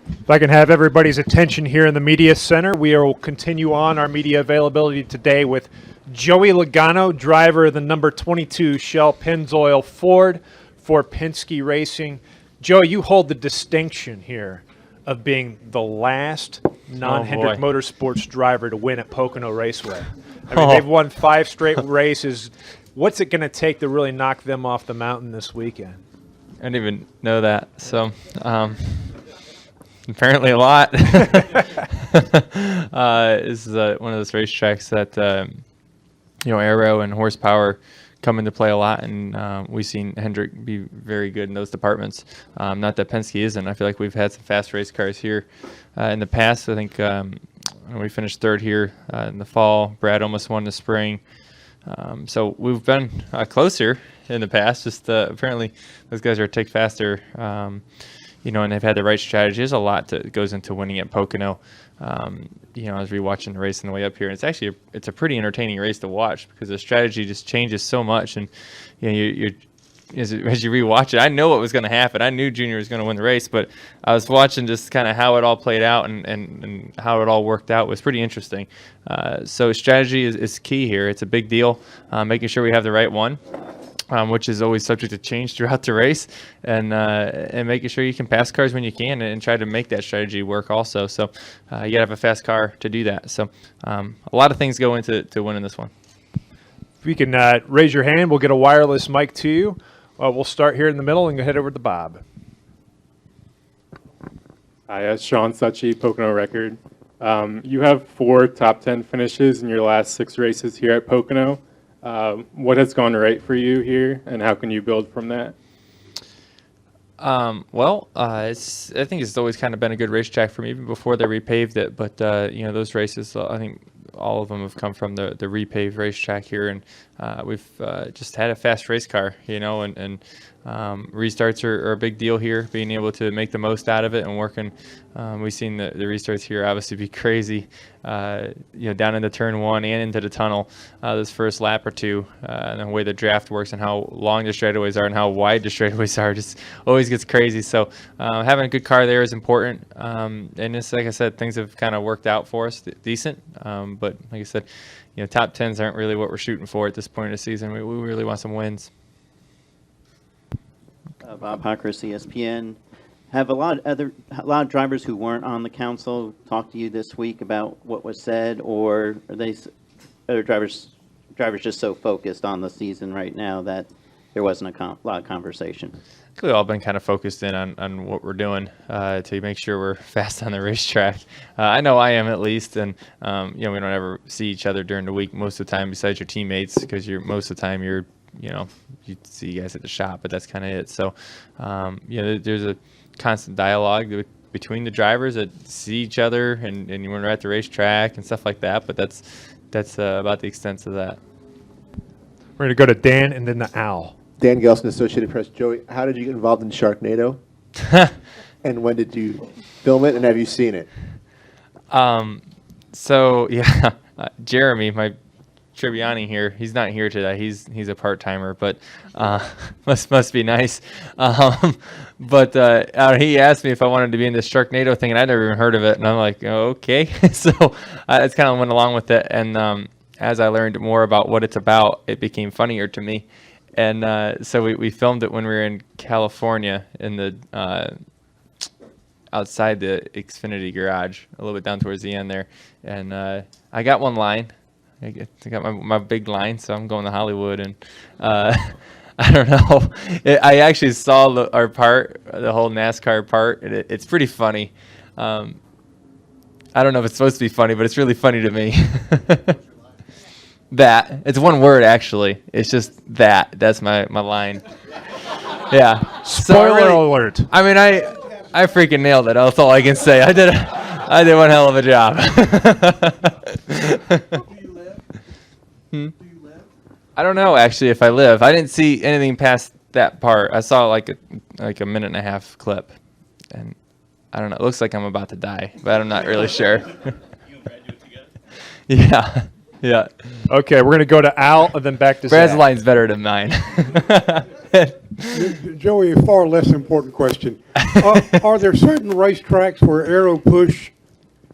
If I can have everybody's attention here in the media center, we will continue on our media availability today with Joey Logano, driver of the number 22 Shell Pennzoil Ford for Penske Racing. Joey, you hold the distinction here of being the last non-Hendrick Motorsports driver to win at Pocono Raceway. I mean, they've won 5 straight races. What's it going to take to really knock them off the mountain this weekend? I didn't even know that. So, apparently a lot. This is one of those racetracks that, aero and horsepower come into play a lot, and we've seen Hendrick be very good in those departments. Not that Penske isn't. I feel like we've had some fast race cars here in the past. I think we finished 3rd here in the fall. Brad almost won the spring. So we've been closer in the past. Just apparently those guys are a tick faster, and they've had the right strategy. There's a lot that goes into winning at Pocono. As we watching the race on the way up here, and it's a pretty entertaining race to watch because the strategy just changes so much, and you're as you rewatch it, I know what was going to happen. I knew Junior was going to win the race, but I was watching just kind of how it all played out and how it all worked out. It was pretty interesting. So strategy is key here. It's a big deal, making sure we have the right one, which is always subject to change throughout the race, and making sure you can pass cars when you can and try to make that strategy work also. So you got to have a fast car to do that. So a lot of things go into winning this one. If you can raise your hand, we'll get a wireless mic to you. We'll start here in the middle and go head over to Bob. Hi, Sean Succi, Pocono Record. You have 4 top 10 finishes in your last 6 races here at Pocono. What has gone right for you here, and how can you build from that? I think it's always kind of been a good racetrack for me, even before they repaved it. But those races, I think all of them have come from the repaved racetrack here, and we've just had a fast race car, and restarts are a big deal here. Being able to make the most out of it and working, we've seen the restarts here obviously be crazy. Down into turn 1 and into the tunnel, this first lap or 2, and the way the draft works and how long the straightaways are and how wide the straightaways are just always gets crazy. So having a good car there is important. And it's like I said, things have kind of worked out for us decent. But like I said, top 10s aren't really what we're shooting for at this point in the season. We really want some wins. Bob Hocker, CSPN. Have a lot of drivers who weren't on the council talk to you this week about what was said, or are drivers just so focused on the season right now that there wasn't a lot of conversation? We've all been kind of focused in on what we're doing to make sure we're fast on the racetrack. I know I am, at least, and we don't ever see each other during the week most of the time besides your teammates, because most of the time you see you guys at the shop, but that's kind of it. So there's a constant dialogue between the drivers that see each other and when we're at the racetrack and stuff like that, but that's about the extent of that. We're going to go to Dan and then the Owl. Dan Gelson, Associated Press. Joey, how did you get involved in Sharknado? And when did you film it, and have you seen it? Jeremy, my Tribbiani here, he's not here today. He's a part-timer, but must be nice. But he asked me if I wanted to be in this Sharknado thing, and I'd never even heard of it. And I'm like, okay. So it's kind of went along with it. And as I learned more about what it's about, it became funnier to me. And so we filmed it when we were in California in the outside the Xfinity garage, a little bit down towards the end there. And I got one line. I got my big line, so I'm going to Hollywood. And I don't know. I actually saw our part, the whole NASCAR part. And it's pretty funny. I don't know if it's supposed to be funny, but it's really funny to me. That. It's one word, actually. It's just that. That's my line. Yeah. Spoiler alert. I mean, I freaking nailed it. That's all I can say. I did one hell of a job. Do you live? I don't know, actually, if I live. I didn't see anything past that part. I saw like a minute and a half clip. And I don't know. It looks like I'm about to die, but I'm not really sure. You and Brad do it together? Yeah. Yeah. Okay, we're going to go to Al and then back to Brad's Zach. line's better than mine. Joey, a far less important question. Are there certain racetracks where aero push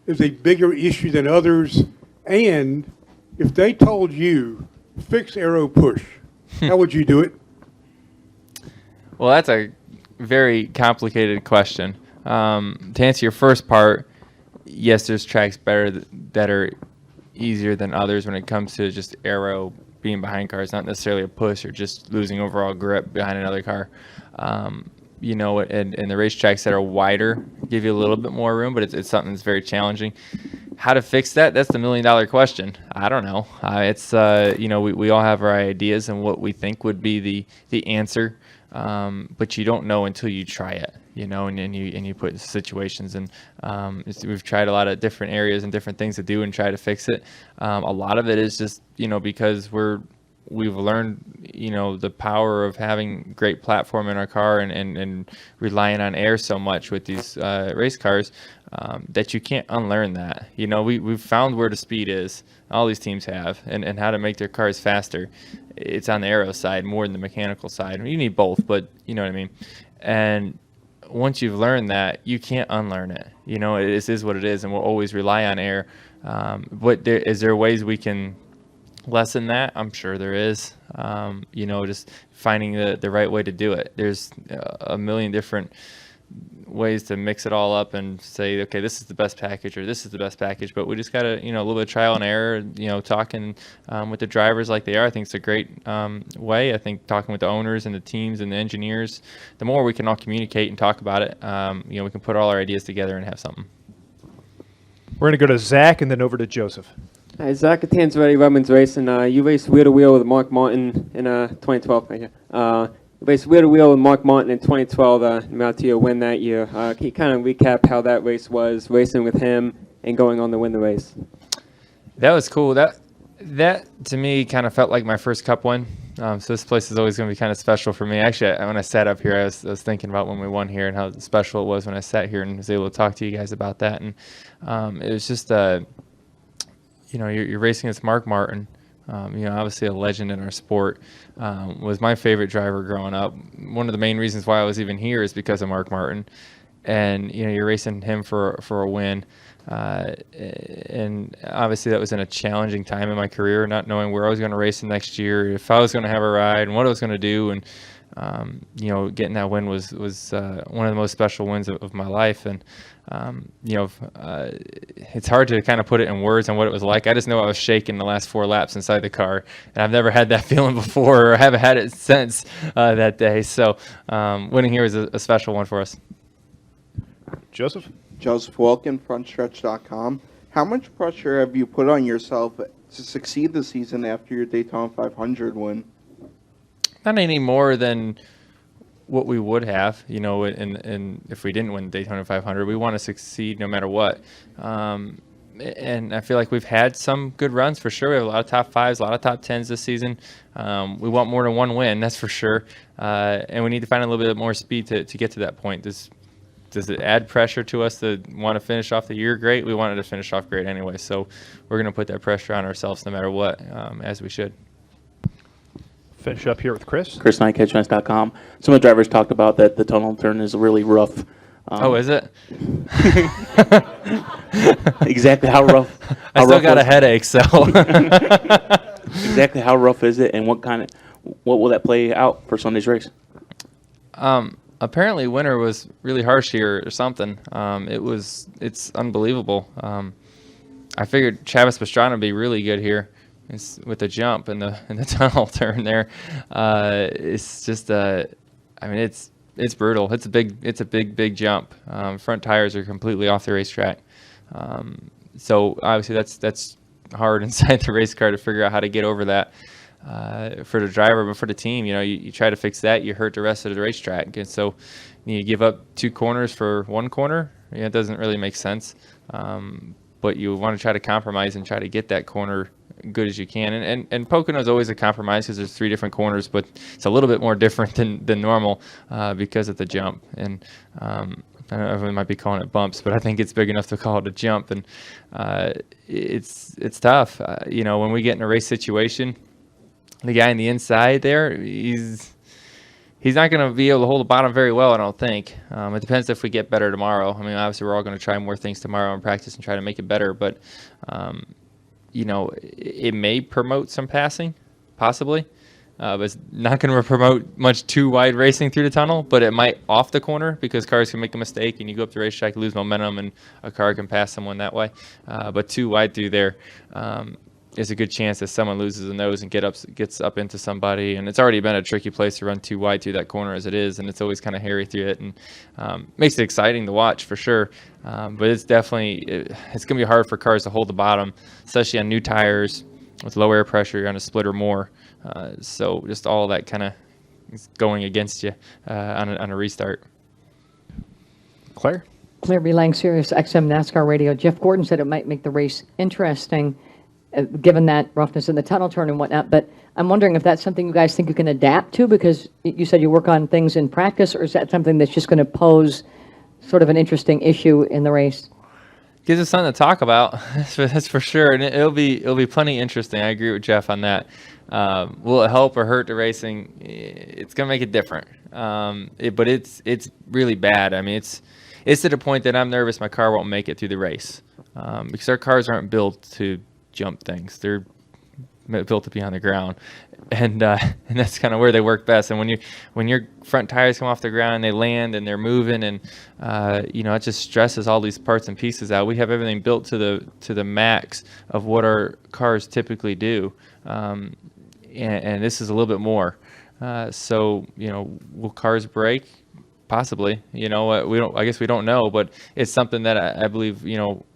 is a bigger issue than others? And if they told you, fix aero push, how would you do it? Well, that's a very complicated question. To answer your first part, yes, there's tracks that are easier than others when it comes to just aero being behind cars, not necessarily a push or just losing overall grip behind another car. And the racetracks that are wider give you a little bit more room, but it's something that's very challenging. How to fix that? That's the $1 million question. I don't know. We all have our ideas and what we think would be the answer, but you don't know until you try it. And you put situations, and we've tried a lot of different areas and different things to do and try to fix it. A lot of it is just because we've learned the power of having great platform in our car and relying on air so much with these race cars that you can't unlearn that. We've found where the speed is. All these teams have, and how to make their cars faster. It's on the aero side more than the mechanical side. You need both, but you know what I mean. And once you've learned that, you can't unlearn it. It is what it is, and we'll always rely on air. But is there ways we can lessen that? I'm sure there is. Just finding the right way to do it. There's a million different ways to mix it all up and say, okay, this is the best package or this is the best package. But we just got to, a little bit of trial and error, talking with the drivers like they are. I think it's a great way. I think talking with the owners and the teams and the engineers, the more we can all communicate and talk about it, we can put all our ideas together and have something. We're going to go to Zach and then over to Joseph. Hi, Zach Tanzvetti, Redmond's Racing. You raced wheel to wheel with Mark Martin in 2012. Right here. You raced wheel to wheel with Mark Martin in 2012. Out to your win that year. Can you kind of recap how that race was, racing with him and going on to win the race? That was cool. That to me kind of felt like my first Cup win. So this place is always going to be kind of special for me. Actually, when I sat up here, I was thinking about when we won here and how special it was when I sat here and was able to talk to you guys about that. And it was just you're racing against Mark Martin, obviously a legend in our sport, was my favorite driver growing up. One of the main reasons why I was even here is because of Mark Martin. And, you're racing him for a win. And obviously that was in a challenging time in my career, not knowing where I was going to race the next year, if I was going to have a ride and what I was going to do. And, getting that win was one of the most special wins of my life. And, it's hard to kind of put it in words on what it was like. I just know I was shaking the last 4 laps inside the car, and I've never had that feeling before, or haven't had it since that day. So winning here was a special one for us. Joseph Walken, frontstretch.com. How much pressure have you put on yourself to succeed this season after your Daytona 500 win? Not any more than what we would have, and if we didn't win Daytona 500, we want to succeed no matter what. And I feel like we've had some good runs for sure. We have a lot of top 5s, a lot of top 10s this season. We want more than one win, that's for sure. And we need to find a little bit more speed to get to that point. Does it add pressure to us to want to finish off the year great? We wanted to finish off great anyway, so we're going to put that pressure on ourselves no matter what, as we should. Finish up here with Chris. Chris Knight, catchfence.com. Some of the drivers talked about that the tunnel turn is really rough. Oh, is it? Exactly how rough? I still got a headache, so. Exactly how rough is it, and what will that play out for Sunday's race? Apparently, winter was really harsh here or something. It's unbelievable. I figured Travis Pastrana would be really good here. With the jump and the tunnel turn there, it's just it's brutal. It's a big jump. Front tires are completely off the racetrack, so obviously that's hard inside the race car to figure out how to get over that for the driver, but for the team, you try to fix that, you hurt the rest of the racetrack, and so you give up 2 corners for 1 corner. It doesn't really make sense, but you want to try to compromise and try to get that corner good as you can, and Pocono is always a compromise because there's 3 different corners, but it's a little bit more different than normal because of the jump. And I don't know if we might be calling it bumps, but I think it's big enough to call it a jump. And it's tough, when we get in a race situation. The guy on the inside there, he's he's not going to be able to hold the bottom very well, I don't think. It depends if we get better tomorrow. I mean, obviously, we're all going to try more things tomorrow in practice and try to make it better. But, you know, it may promote some passing, possibly. But it's not going to promote much too wide racing through the tunnel, but it might off the corner because cars can make a mistake and you go up the racetrack, lose momentum, and a car can pass someone that way. But too wide through there is a good chance that someone loses a nose and gets up into somebody. And it's already been a tricky place to run too wide through that corner as it is, and it's always kind of hairy through it, and makes it exciting to watch for sure. But it's definitely it's going to be hard for cars to hold the bottom, especially on new tires with low air pressure. You're on a splitter more. So just all that kind of is going against you on a restart. Claire? Claire B. Lang, Sirius XM NASCAR Radio. Jeff Gordon said it might make the race interesting, given that roughness in the tunnel turn and whatnot. But I'm wondering if that's something you guys think you can adapt to, because you said you work on things in practice, or is that something that's just going to pose sort of an interesting issue in the race? Gives us something to talk about. That's for sure, and it'll be plenty interesting. I agree with Jeff on that. Will it help or hurt the racing? It's gonna make it different. But it's really bad. I mean, it's to the point that I'm nervous my car won't make it through the race because our cars aren't built to jump things. They're built to be on the ground, and that's kind of where they work best. And when your front tires come off the ground and they land and they're moving, and it just stresses all these parts and pieces out. We have everything built to the max of what our cars typically do, and this is a little bit more. So will cars break? Possibly. We don't. I guess we don't know, but it's something that I believe.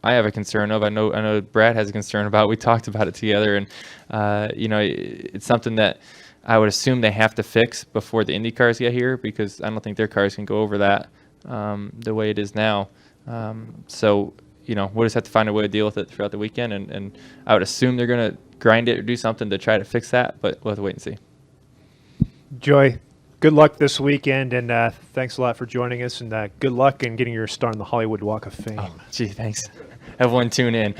I have a concern of. I know Brad has a concern about. We talked about it together, and it's something that I would assume they have to fix before the Indy cars get here, because I don't think their cars can go over that the way it is now. So we'll just have to find a way to deal with it throughout the weekend, and I would assume they're going to grind it or do something to try to fix that, but we'll have to wait and see. Joy, good luck this weekend, and thanks a lot for joining us, and good luck in getting your star on the Hollywood Walk of Fame. Oh, gee, thanks. Everyone tune in.